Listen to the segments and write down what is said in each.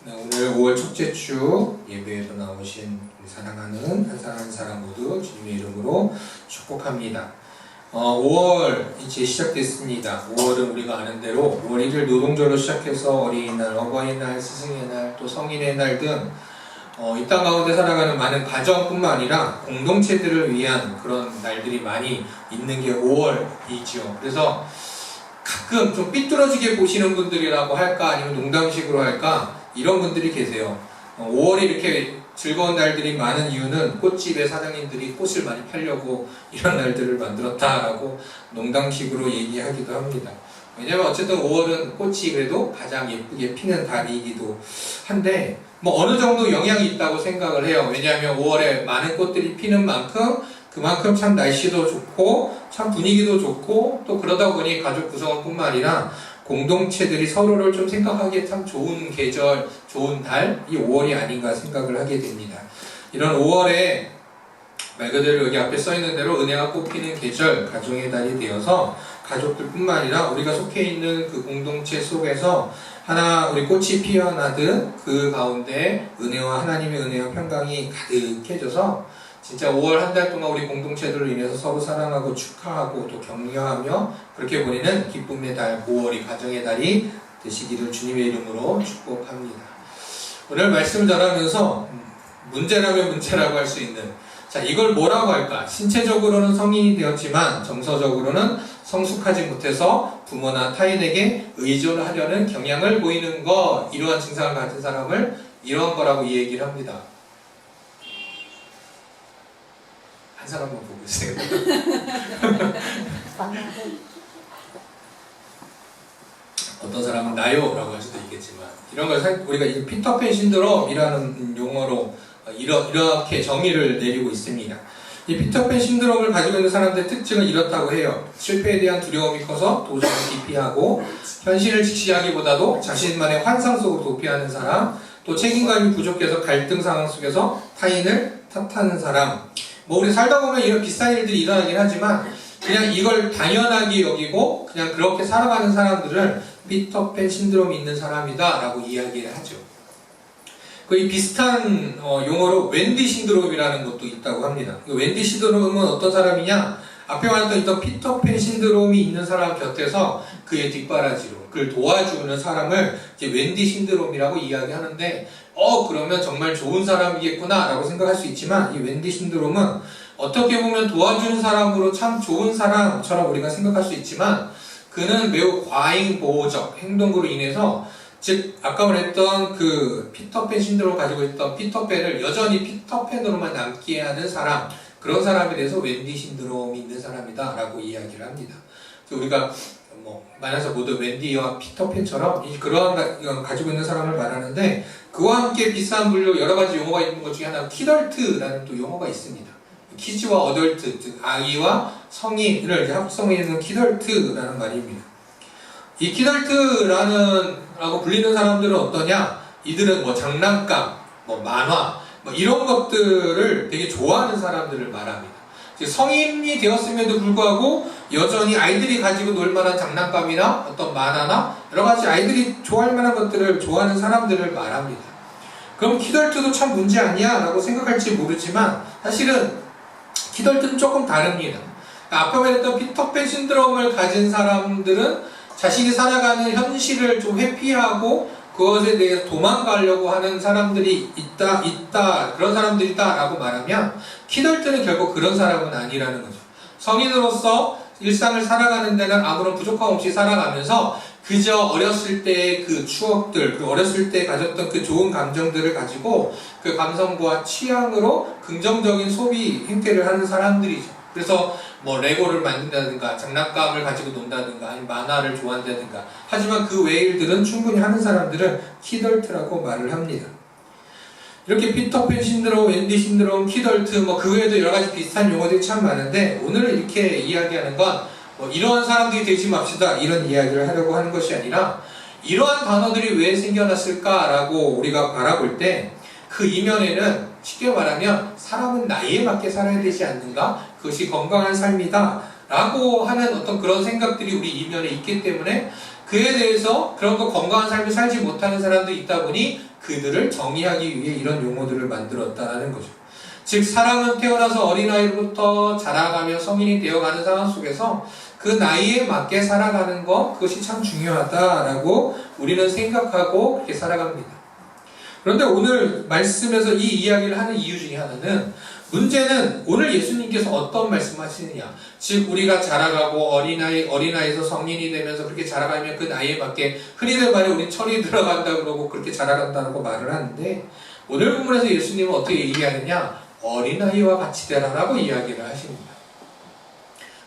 네, 오늘 5월 첫째 주 예배에도 나오신 우리 사랑하는 한 사람 한 사람 모두 주님의 이름으로 축복합니다. 5월 이제 시작됐습니다. 5월은 우리가 아는 대로 5월 1일 노동절로 시작해서 어린이날, 어버이날, 스승의 날, 또 성인의 날 등 이 땅 가운데 살아가는 많은 가정뿐만 아니라 공동체들을 위한 그런 날들이 많이 있는 게 5월이죠. 그래서 가끔 좀 삐뚤어지게 보시는 분들이라고 할까 아니면 농담식으로 할까 이런 분들이 계세요. 5월에 이렇게 즐거운 날들이 많은 이유는 꽃집의 사장님들이 꽃을 많이 팔려고 이런 날들을 만들었다라고 농담식으로 얘기하기도 합니다. 왜냐면 어쨌든 5월은 꽃이 그래도 가장 예쁘게 피는 달이기도 한데 뭐 어느 정도 영향이 있다고 생각을 해요. 왜냐하면 5월에 많은 꽃들이 피는 만큼 그만큼 참 날씨도 좋고 참 분위기도 좋고 또 그러다 보니 가족 구성원뿐만 아니라 공동체들이 서로를 좀 생각하기에 참 좋은 계절, 좋은 달, 이 5월이 아닌가 생각을 하게 됩니다. 이런 5월에 말 그대로 여기 앞에 써있는 대로 은혜가 꽃피는 계절, 가정의 달이 되어서 가족들뿐만 아니라 우리가 속해 있는 그 공동체 속에서 하나 우리 꽃이 피어나듯 그 가운데 은혜와 하나님의 은혜와 평강이 가득해져서 진짜 5월 한 달 동안 우리 공동체들을 인해서 서로 사랑하고 축하하고 또 격려하며 그렇게 보내는 기쁨의 달 5월이 가정의 달이 되시기를 주님의 이름으로 축복합니다. 오늘 말씀을 전하면서 문제라면 문제라고 할 수 있는 자 이걸 뭐라고 할까? 신체적으로는 성인이 되었지만 정서적으로는 성숙하지 못해서 부모나 타인에게 의존하려는 경향을 보이는 것 이러한 증상을 가진 사람을 이러한 거라고 이 얘기를 합니다. 한 사람만 보고 있어요. 어떤 사람은 나요 라고 할 수도 있겠지만 이런 걸 우리가 이제 피터팬 신드롬이라는 용어로 이렇게 정의를 내리고 있습니다. 이 피터팬 신드롬을 가지고 있는 사람들의 특징은 이렇다고 해요. 실패에 대한 두려움이 커서 도전을 기피하고 현실을 직시하기보다도 자신만의 환상 속으로 도피하는 사람, 또 책임감이 부족해서 갈등 상황 속에서 타인을 탓하는 사람. 뭐 우리 살다 보면 이런 비슷한 일들이 일어나긴 하지만 그냥 이걸 당연하게 여기고 그냥 그렇게 살아가는 사람들을 피터팬 신드롬이 있는 사람이다 라고 이야기를 하죠. 이 비슷한 용어로 웬디 신드롬이라는 것도 있다고 합니다. 웬디 신드롬은 어떤 사람이냐? 앞에 말했던 피터팬 신드롬이 있는 사람 곁에서 그의 뒷바라지로 그를 도와주는 사람을 이제 웬디 신드롬이라고 이야기하는데 그러면 정말 좋은 사람이겠구나 라고 생각할 수 있지만 이 웬디 신드롬은 어떻게 보면 도와주는 사람으로 참 좋은 사람처럼 우리가 생각할 수 있지만 그는 매우 과잉보호적 행동으로 인해서 즉 아까 말했던 그 피터팬 신드롬을 가지고 있던 피터팬을 여전히 피터팬으로만 남게 하는 사람 그런 사람에 대해서 웬디 신드롬이 있는 사람이다 라고 이야기를 합니다. 우리가 만나서 모두 웬디와 피터팬처럼 그러한 가지고 있는 사람을 말하는데 그와 함께 비슷한 분류 여러 가지 용어가 있는 것 중에 하나가 키덜트라는 또 용어가 있습니다. 키즈와 어덜트, 즉 아이와 성인을 합성해서 키덜트라는 말입니다. 이 키덜트라고 불리는 사람들은 어떠냐? 이들은 장난감, 만화, 이런 것들을 되게 좋아하는 사람들을 말합니다. 성인이 되었음에도 불구하고 여전히 아이들이 가지고 놀 만한 장난감이나 어떤 만화나 여러 가지 아이들이 좋아할 만한 것들을 좋아하는 사람들을 말합니다. 그럼 키덜트도 참 문제 아니야? 라고 생각할지 모르지만 사실은 키덜트는 조금 다릅니다. 아까 말했던 피터팬 신드롬을 가진 사람들은 자신이 살아가는 현실을 좀 회피하고 그것에 대해서 도망가려고 하는 사람들이 있다, 그런 사람들이 있다 라고 말하면 키덜트는 결국 그런 사람은 아니라는 거죠. 성인으로서 일상을 살아가는 데는 아무런 부족함 없이 살아가면서 그저 어렸을 때의 그 추억들, 그 어렸을 때 가졌던 그 좋은 감정들을 가지고 그 감성과 취향으로 긍정적인 소비 행태를 하는 사람들이죠. 그래서 레고를 만든다든가 장난감을 가지고 논다든가 아니면 만화를 좋아한다든가 하지만 그 외의 일들은 충분히 하는 사람들은 키덜트라고 말을 합니다. 이렇게 피터팬 신드롬, 웬디 신드롬, 키덜트 그 외에도 여러 가지 비슷한 용어들이 참 많은데 오늘 이렇게 이야기하는 건 이러한 사람들이 되지 맙시다 이런 이야기를 하려고 하는 것이 아니라 이러한 단어들이 왜 생겨났을까라고 우리가 바라볼 때 그 이면에는 쉽게 말하면 사람은 나이에 맞게 살아야 되지 않는가? 그것이 건강한 삶이다 라고 하는 어떤 그런 생각들이 우리 이면에 있기 때문에 그 그에 대해서 그런 거 건강한 삶을 살지 못하는 사람도 있다 보니 그들을 정의하기 위해 이런 용어들을 만들었다는 거죠. 즉 사람은 태어나서 어린아이로부터 자라가며 성인이 되어가는 상황 속에서 그 나이에 맞게 살아가는 것, 그것이 참 중요하다라고 우리는 생각하고 그렇게 살아갑니다. 그런데 오늘 말씀에서 이 이야기를 하는 이유 중에 하나는, 문제는 오늘 예수님께서 어떤 말씀하시느냐, 즉 우리가 자라가고 어린아이에서 성인이 되면서 그렇게 자라가면 그 나이에 맞게, 흔히들 말해 우리 철이 들어간다 그러고 그렇게 자라간다고 말을 하는데, 오늘 본문에서 예수님은 어떻게 얘기하느냐, 어린아이와 같이 되라라고 이야기를 하십니다.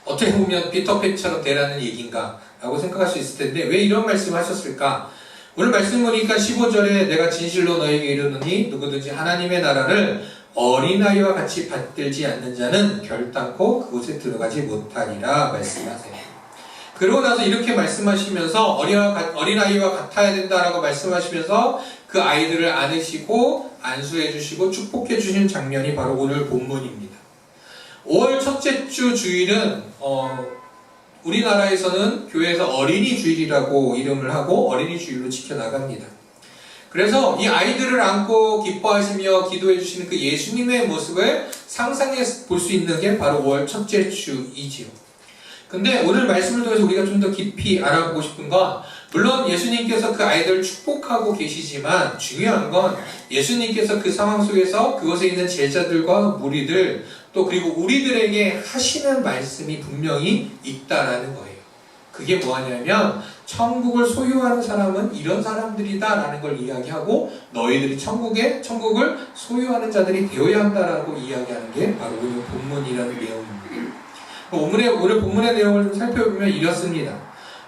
어떻게 보면 피터팬처럼 되라는 얘기인가 라고 생각할 수 있을 텐데, 왜 이런 말씀을 하셨을까? 오늘 말씀 보니까 15절에 내가 진실로 너에게 이르노니 누구든지 하나님의 나라를 어린아이와 같이 받들지 않는 자는 결단코 그곳에 들어가지 못하리라 말씀하세요. 그러고 나서 이렇게 말씀하시면서 어린아이와 같아야 된다라고 말씀하시면서 그 아이들을 안으시고 안수해 주시고 축복해 주신 장면이 바로 오늘 본문입니다. 5월 첫째 주 주일은 우리나라에서는 교회에서 어린이 주일이라고 이름을 하고 어린이 주일로 지켜나갑니다. 그래서 이 아이들을 안고 기뻐하시며 기도해 주시는 그 예수님의 모습을 상상해 볼 수 있는 게 바로 5월 첫째 주이지요. 근데 오늘 말씀을 통해서 우리가 좀 더 깊이 알아보고 싶은 건, 물론 예수님께서 그 아이들을 축복하고 계시지만 중요한 건 예수님께서 그 상황 속에서 그곳에 있는 제자들과 무리들, 또 그리고 우리들에게 하시는 말씀이 분명히 있다라는 거예요. 그게 뭐하냐면, 천국을 소유하는 사람은 이런 사람들이다 라는 걸 이야기하고, 너희들이 천국을 소유하는 자들이 되어야 한다라고 이야기하는 게 바로 오늘 본문이라는 내용입니다. 오늘 본문의 내용을 좀 살펴보면 이렇습니다.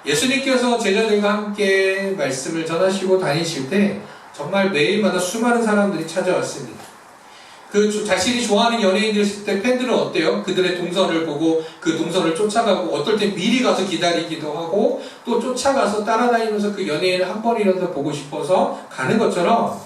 예수님께서 제자들과 함께 말씀을 전하시고 다니실 때 정말 매일마다 수많은 사람들이 찾아왔습니다. 그 자신이 좋아하는 연예인들 있을 때 팬들은 어때요? 그들의 동선을 보고 그 동선을 쫓아가고, 어떨 땐 미리 가서 기다리기도 하고, 또 쫓아가서 따라다니면서 그 연예인을 한 번이라도 보고 싶어서 가는 것처럼,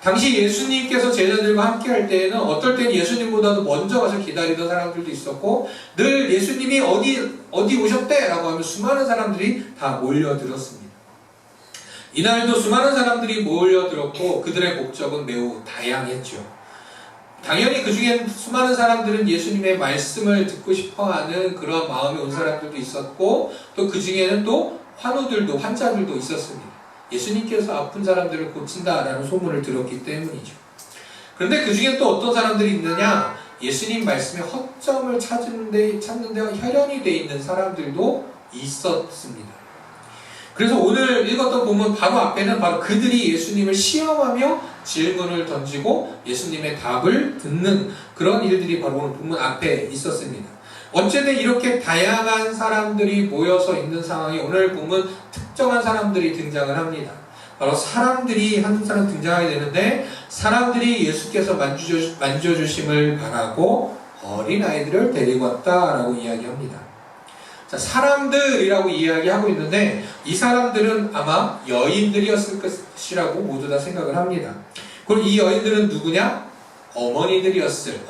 당시 예수님께서 제자들과 함께 할 때에는 어떨 땐 예수님보다도 먼저 가서 기다리던 사람들도 있었고, 늘 예수님이 어디 오셨대? 라고 하면 수많은 사람들이 다 몰려들었습니다. 이날도 수많은 사람들이 몰려들었고 그들의 목적은 매우 다양했죠. 당연히 그 중에 수많은 사람들은 예수님의 말씀을 듣고 싶어하는 그런 마음이 온 사람들도 있었고, 또 그 중에는 또 환자들도 있었습니다. 예수님께서 아픈 사람들을 고친다라는 소문을 들었기 때문이죠. 그런데 그 중에 또 어떤 사람들이 있느냐, 예수님 말씀의 허점을 찾는 데 혈연이 되어 있는 사람들도 있었습니다. 그래서 오늘 읽었던 본문 바로 앞에는 바로 그들이 예수님을 시험하며 질문을 던지고 예수님의 답을 듣는 그런 일들이 바로 오늘 본문 앞에 있었습니다. 어쨌든 이렇게 다양한 사람들이 모여서 있는 상황에 오늘 본문 특정한 사람들이 등장을 합니다. 바로 사람들이 한 사람 등장하게 되는데, 사람들이 예수께서 만져주심을 바라고 어린아이들을 데리고 왔다라고 이야기합니다. 자, 사람들이라고 이야기하고 있는데 이 사람들은 아마 여인들이었을 것이라고 모두 다 생각을 합니다. 그럼 이 여인들은 누구냐? 엄마들이었을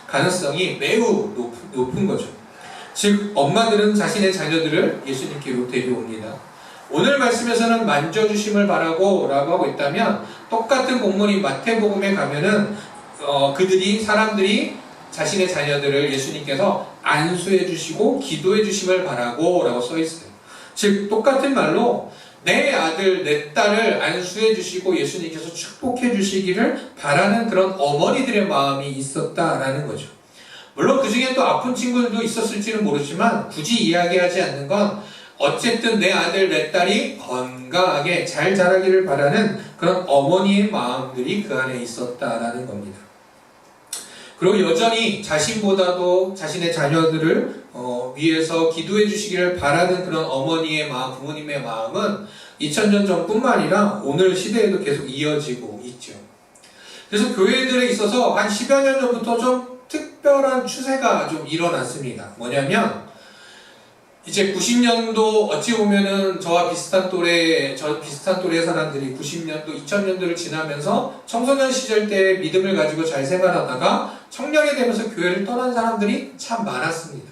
가능성이 매우 높은 거죠. 즉 엄마들은 자신의 자녀들을 예수님께로 데려옵니다. 오늘 말씀에서는 만져주심을 바라고 라고 하고 있다면, 똑같은 본문이 마태복음에 가면은 사람들이 자신의 자녀들을 예수님께서 안수해 주시고 기도해 주심을 바라고 라고 써 있어요. 즉 똑같은 말로 내 아들, 내 딸을 안수해 주시고 예수님께서 축복해 주시기를 바라는 그런 어머니들의 마음이 있었다라는 거죠. 물론 그 중에 또 아픈 친구들도 있었을지는 모르지만 굳이 이야기하지 않는 건, 어쨌든 내 아들, 내 딸이 건강하게 잘 자라기를 바라는 그런 어머니의 마음들이 그 안에 있었다라는 겁니다. 그리고 여전히 자신보다도 자신의 자녀들을 위해서 기도해 주시기를 바라는 그런 어머니의 마음, 부모님의 마음은 2000년 전뿐만 아니라 오늘 시대에도 계속 이어지고 있죠. 그래서 교회들에 있어서 한 10여 년 전부터 좀 특별한 추세가 좀 일어났습니다. 뭐냐면, 이제 90년도 어찌 보면은 저와 비슷한 또래의 사람들이 90년도, 2000년도를 지나면서 청소년 시절 때 믿음을 가지고 잘 생활하다가 청년이 되면서 교회를 떠난 사람들이 참 많았습니다.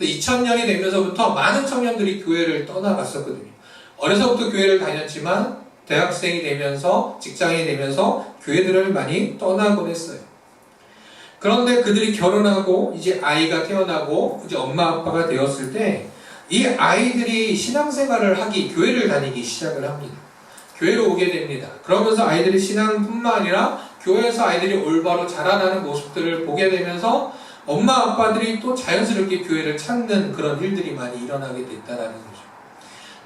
근데 2000년이 되면서부터 많은 청년들이 교회를 떠나갔었거든요. 어려서부터 교회를 다녔지만 대학생이 되면서 직장이 되면서 교회들을 많이 떠나곤 했어요. 그런데 그들이 결혼하고 이제 아이가 태어나고 이제 엄마 아빠가 되었을 때 이 아이들이 신앙생활을 하기, 교회를 다니기 시작을 합니다. 교회로 오게 됩니다. 그러면서 아이들이 신앙뿐만 아니라 교회에서 아이들이 올바로 자라나는 모습들을 보게 되면서 엄마 아빠들이 또 자연스럽게 교회를 찾는 그런 일들이 많이 일어나게 됐다는 거죠.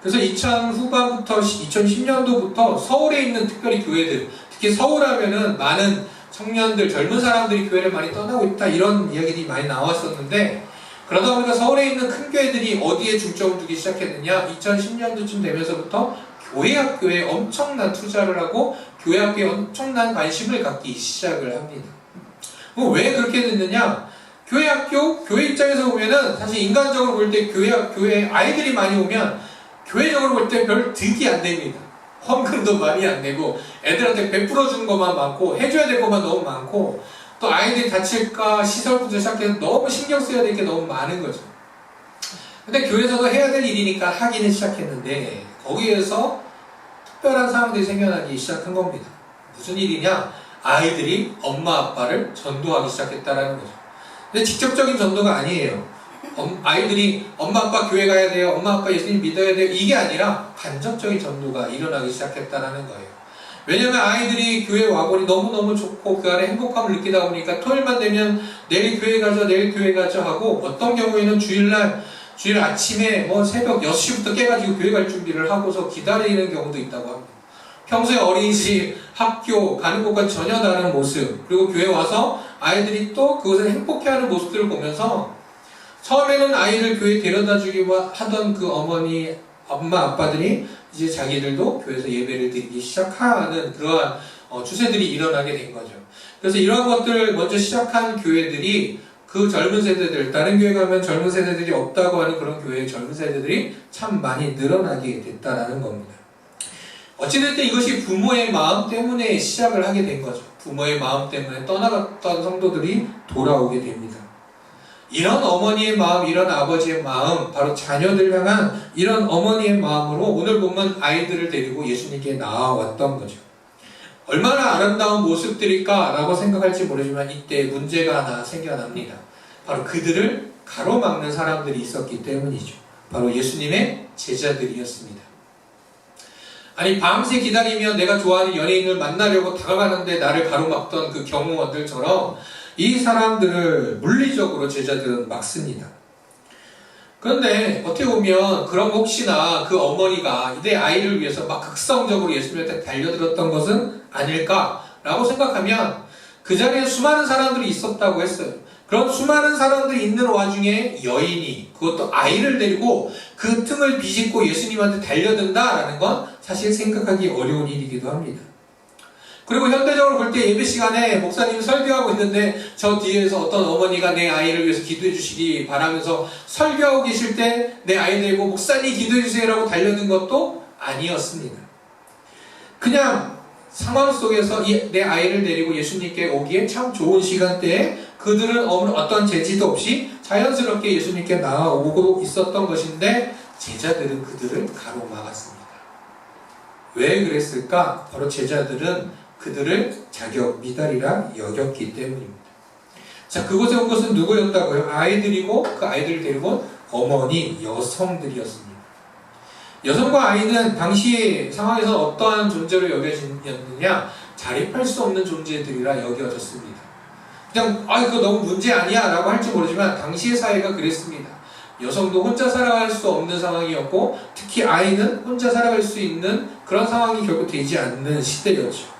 그래서 2000 후반부터 2010년도부터 서울에 있는 특별히 교회들, 특히 서울 하면은 많은 청년들, 젊은 사람들이 교회를 많이 떠나고 있다, 이런 이야기들이 많이 나왔었는데, 그러다 보니까 서울에 있는 큰 교회들이 어디에 중점을 두기 시작했느냐, 2010년도쯤 되면서부터 교회학교에 엄청난 투자를 하고 교회학교에 엄청난 관심을 갖기 시작을 합니다. 왜 그렇게 됐느냐? 교회학교, 교회 입장에서 보면은 사실 인간적으로 볼 때 교회 아이들이 많이 오면 교회적으로 볼 때 별 득이 안 됩니다. 헌금도 많이 안 내고 애들한테 베풀어 주는 것만 많고 해줘야 될 것만 너무 많고 또 아이들이 다칠까 시설부터 시작해서 너무 신경 써야 될 게 너무 많은 거죠. 근데 교회에서도 해야 될 일이니까 하기는 시작했는데 거기에서 특별한 상황들이 생겨나기 시작한 겁니다. 무슨 일이냐? 아이들이 엄마 아빠를 전도하기 시작했다라는 거죠. 근데 직접적인 전도가 아니에요. 아이들이 엄마 아빠 교회 가야 돼요, 엄마 아빠 예수님 믿어야 돼요, 이게 아니라 간접적인 전도가 일어나기 시작했다라는 거예요. 왜냐면 아이들이 교회 와보니 너무너무 좋고 그 안에 행복감을 느끼다 보니까 토요일만 되면 내일 교회 가자, 내일 교회 가자 하고, 어떤 경우에는 주일 아침에 뭐 새벽 6시부터 깨가지고 교회 갈 준비를 하고서 기다리는 경우도 있다고 합니다. 평소에 어린이집, 학교 가는 것과 전혀 다른 모습, 그리고 교회 와서 아이들이 또 그것을 행복해하는 모습들을 보면서 처음에는 아이를 교회에 데려다 주기만 하던 그 엄마 아빠들이 이제 자기들도 교회에서 예배를 드리기 시작하는 그러한 추세들이 일어나게 된 거죠. 그래서 이러한 것들을 먼저 시작한 교회들이 그 젊은 세대들, 다른 교회 가면 젊은 세대들이 없다고 하는 그런 교회의 젊은 세대들이 참 많이 늘어나게 됐다라는 겁니다. 어찌됐든 이것이 부모의 마음 때문에 시작을 하게 된 거죠. 부모의 마음 때문에 떠나갔던 성도들이 돌아오게 됩니다. 이런 어머니의 마음, 이런 아버지의 마음, 바로 자녀들 향한 이런 어머니의 마음으로 오늘 보면 아이들을 데리고 예수님께 나아왔던 거죠. 얼마나 아름다운 모습들일까라고 생각할지 모르지만 이때 문제가 하나 생겨납니다. 바로 그들을 가로막는 사람들이 있었기 때문이죠. 바로 예수님의 제자들이었습니다. 아니, 밤새 기다리면 내가 좋아하는 연예인을 만나려고 다가가는데 나를 가로막던 그 경호원들처럼 이 사람들을 물리적으로 제자들은 막습니다. 그런데 어떻게 보면 그럼 혹시나 그 어머니가 내 아이를 위해서 막 극성적으로 예수님한테 달려들었던 것은 아닐까라고 생각하면 그 자리에 수많은 사람들이 있었다고 했어요. 그런 수많은 사람들이 있는 와중에 여인이, 그것도 아이를 데리고 그 틈을 비집고 예수님한테 달려든다라는 건 사실 생각하기 어려운 일이기도 합니다. 그리고 현대적으로 볼 때 예배 시간에 목사님이 설교하고 있는데 저 뒤에서 어떤 어머니가 내 아이를 위해서 기도해 주시기 바라면서 설교하고 계실 때 내 아이 데리고 목사님 기도해 주세요라고 달려든 것도 아니었습니다. 그냥 상황 속에서 내 아이를 데리고 예수님께 오기에 참 좋은 시간대에 그들은 어떤 제지도 없이 자연스럽게 예수님께 나아오고 있었던 것인데 제자들은 그들을 가로막았습니다. 왜 그랬을까? 바로 제자들은 그들을 자격 미달이라 여겼기 때문입니다. 자, 그곳에 온 것은 누구였다고요? 아이들이고 그 아이들을 데리고 온 어머니, 여성들이었습니다. 여성과 아이는 당시 상황에서 어떠한 존재로 여겨졌느냐? 자립할 수 없는 존재들이라 여겨졌습니다. 그냥 그거 너무 문제 아니야 라고 할지 모르지만 당시의 사회가 그랬습니다. 여성도 혼자 살아갈 수 없는 상황이었고 특히 아이는 혼자 살아갈 수 있는 그런 상황이 결국 되지 않는 시대였죠.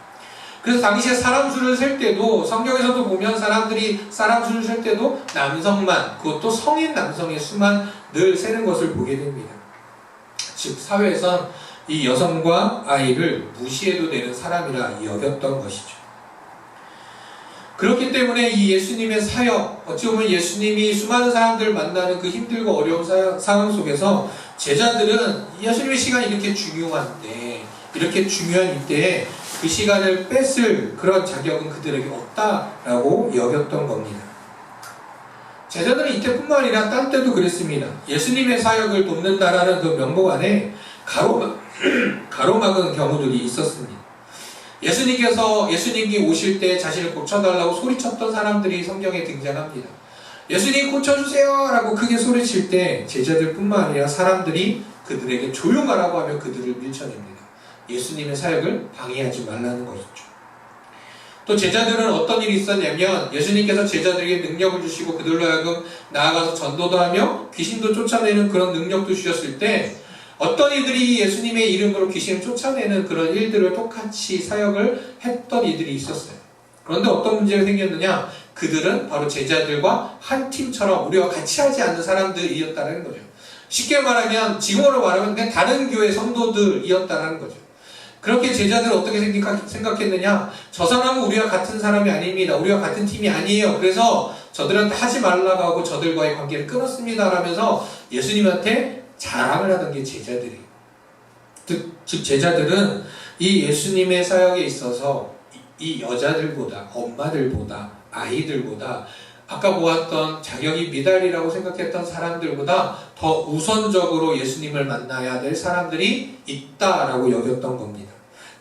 그래서 당시에 사람 수를 셀 때도 성경에서도 보면 사람들이 사람 수를 셀 때도 남성만, 그것도 성인 남성의 수만 늘 세는 것을 보게 됩니다. 즉 사회에선 이 여성과 아이를 무시해도 되는 사람이라 여겼던 것이죠. 그렇기 때문에 이 예수님의 사역, 어찌 보면 예수님이 수많은 사람들을 만나는 그 힘들고 어려운 상황 속에서 제자들은 예수님의 시간이 이렇게 중요한데, 이렇게 중요한 이때에 그 시간을 뺏을 그런 자격은 그들에게 없다라고 여겼던 겁니다. 제자들은 이때뿐만 아니라 딴 때도 그랬습니다. 예수님의 사역을 돕는다라는 그 명목 안에 가로막은 경우들이 있었습니다. 예수님이 오실 때 자신을 고쳐달라고 소리쳤던 사람들이 성경에 등장합니다. 예수님 고쳐주세요! 라고 크게 소리칠 때 제자들뿐만 아니라 사람들이 그들에게 조용하라고 하며 그들을 밀쳐냅니다. 예수님의 사역을 방해하지 말라는 것이죠. 또 제자들은 어떤 일이 있었냐면 예수님께서 제자들에게 능력을 주시고 그들로 하여금 나아가서 전도도 하며 귀신도 쫓아내는 그런 능력도 주셨을 때 어떤 이들이 예수님의 이름으로 귀신을 쫓아내는 그런 일들을 똑같이 사역을 했던 이들이 있었어요. 그런데 어떤 문제가 생겼느냐? 그들은 바로 제자들과 한 팀처럼 우리와 같이 하지 않는 사람들이었다는 거죠. 쉽게 말하면 지금으로 말하면 그냥 다른 교회 성도들이었다는 거죠. 그렇게 제자들은 어떻게 생각했느냐? 저 사람은 우리와 같은 사람이 아닙니다. 우리와 같은 팀이 아니에요. 그래서 저들한테 하지 말라고 하고 저들과의 관계를 끊었습니다. 라면서 예수님한테 자랑을 하던 게 제자들이에요. 즉 제자들은 이 예수님의 사역에 있어서 이 여자들보다, 엄마들보다, 아이들보다 아까 보았던 자격이 미달이라고 생각했던 사람들보다 더 우선적으로 예수님을 만나야 될 사람들이 있다라고 여겼던 겁니다.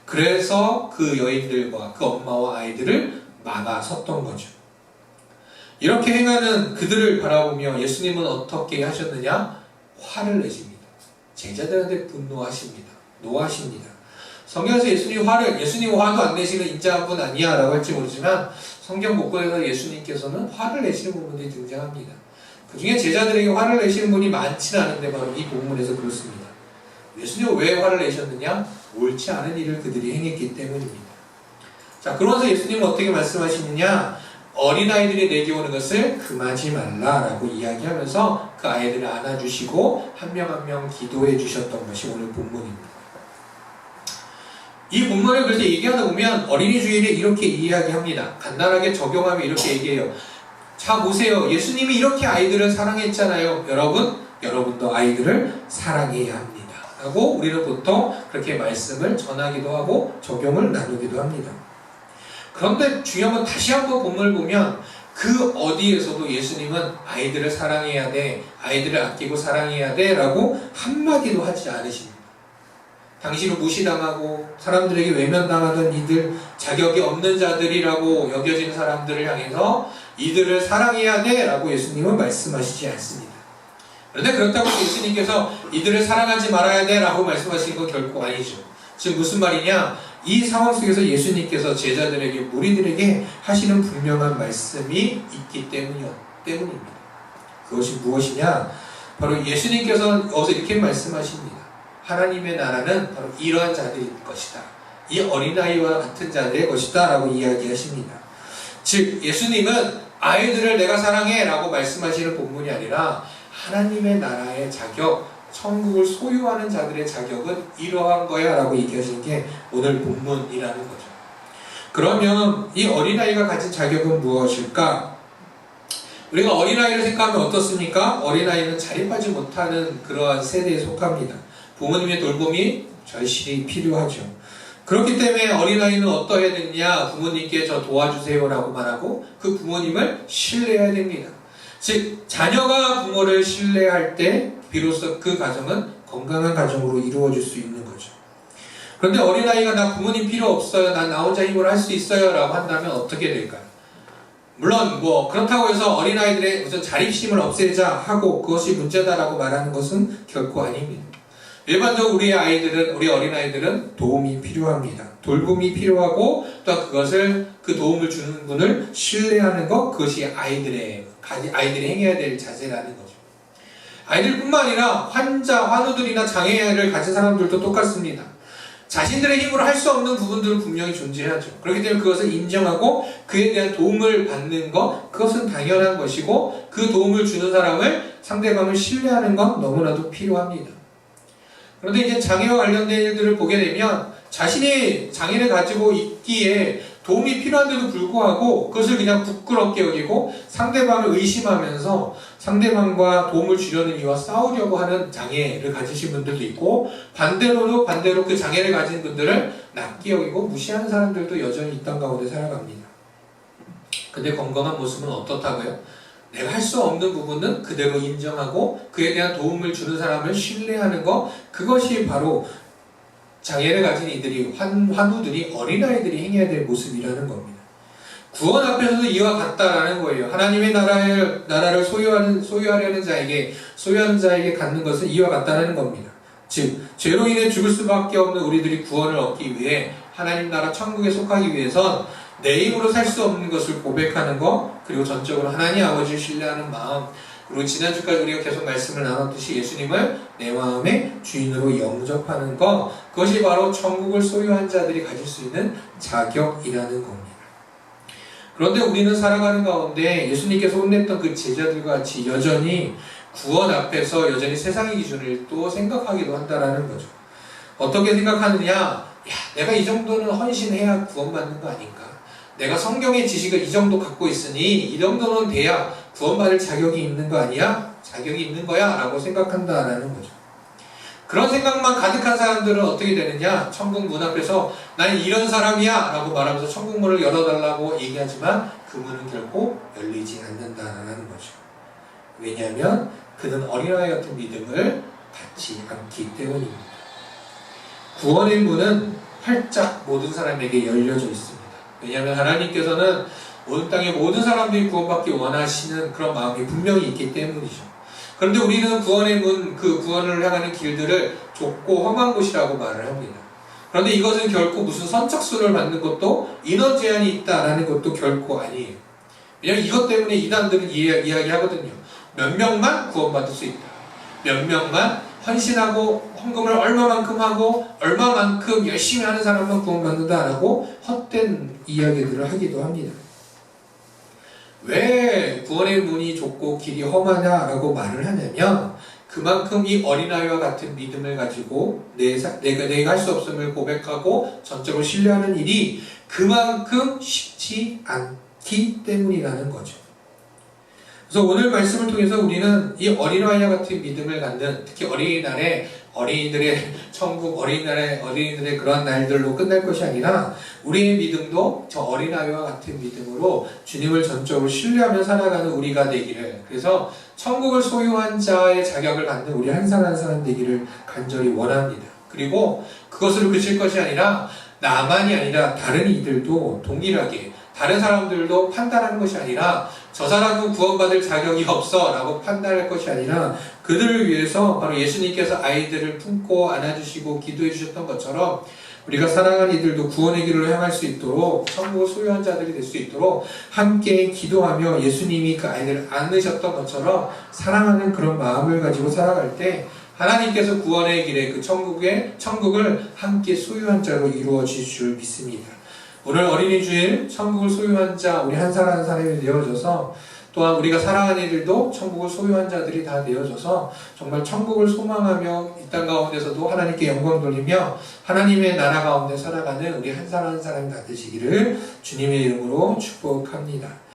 그래서 그 여인들과 그 엄마와 아이들을 막아섰던 거죠. 이렇게 행하는 그들을 바라보며 예수님은 어떻게 하셨느냐? 화를 내십니다. 제자들한테 분노하십니다. 노하십니다. 성경에서 예수님 화도 안 내시는 인자한 분 아니야 라고 할지 모르지만 성경 곳곳에서 예수님께서는 화를 내시는 부분들이 등장합니다. 그 중에 제자들에게 화를 내시는 분이 많지는 않은데 바로 이 본문에서 그렇습니다. 예수님은 왜 화를 내셨느냐? 옳지 않은 일을 그들이 행했기 때문입니다. 자, 그러면서 예수님은 어떻게 말씀하시느냐? 어린아이들이 내게 오는 것을 금하지 말라라고 이야기하면서 그 아이들을 안아주시고 한 명 한 명 기도해 주셨던 것이 오늘 본문입니다. 이 본문을 그래서 얘기하다 보면 어린이 주일에 이렇게 이야기합니다. 간단하게 적용하면 이렇게 얘기해요. 자, 보세요. 예수님이 이렇게 아이들을 사랑했잖아요. 여러분도 아이들을 사랑해야 합니다. 하고 우리는 보통 그렇게 말씀을 전하기도 하고 적용을 나누기도 합니다. 그런데 중요한 건 다시 한번 본문을 보면 그 어디에서도 예수님은 아이들을 사랑해야 돼, 아이들을 아끼고 사랑해야 돼 라고 한마디도 하지 않으십니다. 당신은 무시당하고 사람들에게 외면당하던 이들, 자격이 없는 자들이라고 여겨지는 사람들을 향해서 이들을 사랑해야 돼 라고 예수님은 말씀하시지 않습니다. 그런데 그렇다고 예수님께서 이들을 사랑하지 말아야 돼 라고 말씀하시는 건 결코 아니죠. 즉 무슨 말이냐? 이 상황 속에서 예수님께서 제자들에게, 무리들에게 하시는 분명한 말씀이 있기 때문입니다. 그것이 무엇이냐? 바로 예수님께서 어서 이렇게 말씀하십니다. 하나님의 나라는 바로 이러한 자들일 것이다. 이 어린아이와 같은 자들의 것이다 라고 이야기하십니다. 즉 예수님은 아이들을 내가 사랑해 라고 말씀하시는 본문이 아니라 하나님의 나라의 자격, 천국을 소유하는 자들의 자격은 이러한 거야 라고 얘기하시는 게 오늘 본문이라는 거죠. 그러면 이 어린아이가 가진 자격은 무엇일까? 우리가 어린아이를 생각하면 어떻습니까? 어린아이는 자립하지 못하는 그러한 세대에 속합니다. 부모님의 돌봄이 절실히 필요하죠. 그렇기 때문에 어린아이는 어떠해야 되느냐? 부모님께 저 도와주세요 라고 말하고 그 부모님을 신뢰해야 됩니다. 즉 자녀가 부모를 신뢰할 때 비로소 그 가정은 건강한 가정으로 이루어질 수 있는 거죠. 그런데 어린아이가 나 부모님 필요 없어요, 난 나 혼자 힘으로 할 수 있어요 라고 한다면 어떻게 될까요? 물론 그렇다고 해서 어린아이들의 무슨 자립심을 없애자 하고 그것이 문제다라고 말하는 것은 결코 아닙니다. 일반적으로 우리 어린아이들은 도움이 필요합니다. 돌봄이 필요하고 또 그 도움을 주는 분을 신뢰하는 것, 그것이 아이들이 행해야 될 자세라는 거죠. 아이들뿐만 아니라 환우들이나 장애를 가진 사람들도 똑같습니다. 자신들의 힘으로 할 수 없는 부분들은 분명히 존재하죠. 그렇기 때문에 그것을 인정하고 그에 대한 도움을 받는 것, 그것은 당연한 것이고 그 도움을 주는 상대방을 신뢰하는 건 너무나도 필요합니다. 그런데 이제 장애와 관련된 일들을 보게 되면 자신이 장애를 가지고 있기에 도움이 필요한데도 불구하고 그것을 그냥 부끄럽게 여기고 상대방을 의심하면서 상대방과 도움을 주려는 이와 싸우려고 하는 장애를 가지신 분들도 있고 반대로 그 장애를 가진 분들을 낮게 여기고 무시하는 사람들도 여전히 있던 가운데 살아갑니다. 근데 건강한 모습은 어떻다고요? 내가 할 수 없는 부분은 그대로 인정하고 그에 대한 도움을 주는 사람을 신뢰하는 것, 그것이 바로 장애를 가진 이들이, 환우들이, 어린아이들이 행해야 될 모습이라는 겁니다. 구원 앞에서도 이와 같다라는 거예요. 하나님의 나라를 소유하는 자에게 갖는 것은 이와 같다는 겁니다. 즉, 죄로 인해 죽을 수밖에 없는 우리들이 구원을 얻기 위해 하나님 나라 천국에 속하기 위해선 내 힘으로 살 수 없는 것을 고백하는 것, 그리고 전적으로 하나님 아버지를 신뢰하는 마음, 그리고 지난주까지 우리가 계속 말씀을 나눴듯이 예수님을 내 마음의 주인으로 영접하는 것, 그것이 바로 천국을 소유한 자들이 가질 수 있는 자격이라는 겁니다. 그런데 우리는 살아가는 가운데 예수님께서 혼냈던 그 제자들과 같이 여전히 구원 앞에서 여전히 세상의 기준을 또 생각하기도 한다라는 거죠. 어떻게 생각하느냐? 야, 내가 이 정도는 헌신해야 구원받는 거 아닌가? 내가 성경의 지식을 이 정도 갖고 있으니 이 정도는 돼야 구원받을 자격이 있는 거 아니야? 자격이 있는 거야? 라고 생각한다라는 거죠. 그런 생각만 가득한 사람들은 어떻게 되느냐? 천국 문 앞에서 나는 이런 사람이야! 라고 말하면서 천국 문을 열어달라고 얘기하지만 그 문은 결코 열리지 않는다라는 거죠. 왜냐하면 그는 어린아이 같은 믿음을 갖지 않기 때문입니다. 구원의 문은 활짝 모든 사람에게 열려져 있습니다. 왜냐하면 하나님께서는 온 땅의 모든 사람들이 구원받기 원하시는 그런 마음이 분명히 있기 때문이죠. 그런데 우리는 구원의 문, 그 구원을 향하는 길들을 좁고 험한 곳이라고 말을 합니다. 그런데 이것은 결코 무슨 선착순을 받는 것도 인원 제한이 있다라는 것도 결코 아니에요. 왜냐하면 이것 때문에 이단들은 이야기하거든요. 몇 명만 구원받을 수 있다. 몇 명만 헌신하고 헌금을 얼마만큼 하고 얼마만큼 열심히 하는 사람만 구원받는다라고 헛된 이야기들을 하기도 합니다. 왜 구원의 문이 좁고 길이 험하냐라고 말을 하냐면 그만큼 이 어린아이와 같은 믿음을 가지고 내가 할 수 없음을 고백하고 전적으로 신뢰하는 일이 그만큼 쉽지 않기 때문이라는 거죠. 그래서 오늘 말씀을 통해서 우리는 이 어린아이와 같은 믿음을 갖는, 특히 어린이날에 어린이들의 천국, 어린이들의 그러한 날들로 끝날 것이 아니라 우리의 믿음도 저 어린아이와 같은 믿음으로 주님을 전적으로 신뢰하며 살아가는 우리가 되기를, 그래서 천국을 소유한 자의 자격을 갖는 우리 한 사람 한 사람 되기를 간절히 원합니다. 그리고 그것으로 그칠 것이 아니라 나만이 아니라 다른 이들도 동일하게, 다른 사람들도 판단하는 것이 아니라 저 사람은 구원받을 자격이 없어 라고 판단할 것이 아니라 그들을 위해서 바로 예수님께서 아이들을 품고 안아주시고 기도해 주셨던 것처럼 우리가 사랑하는 이들도 구원의 길로 향할 수 있도록, 천국을 소유한 자들이 될 수 있도록 함께 기도하며 예수님이 그 아이들을 안으셨던 것처럼 사랑하는 그런 마음을 가지고 살아갈 때 하나님께서 구원의 길에 그 천국을 함께 소유한 자로 이루어 주실 줄 믿습니다. 오늘 어린이 주일 천국을 소유한 자 우리 한 사람 한 사람이 되어져서, 또한 우리가 사랑하는 이들도 천국을 소유한 자들이 다 되어져서 정말 천국을 소망하며 이 땅 가운데서도 하나님께 영광 돌리며 하나님의 나라 가운데 살아가는 우리 한 사람 한 사람이 다 되시기를 주님의 이름으로 축복합니다.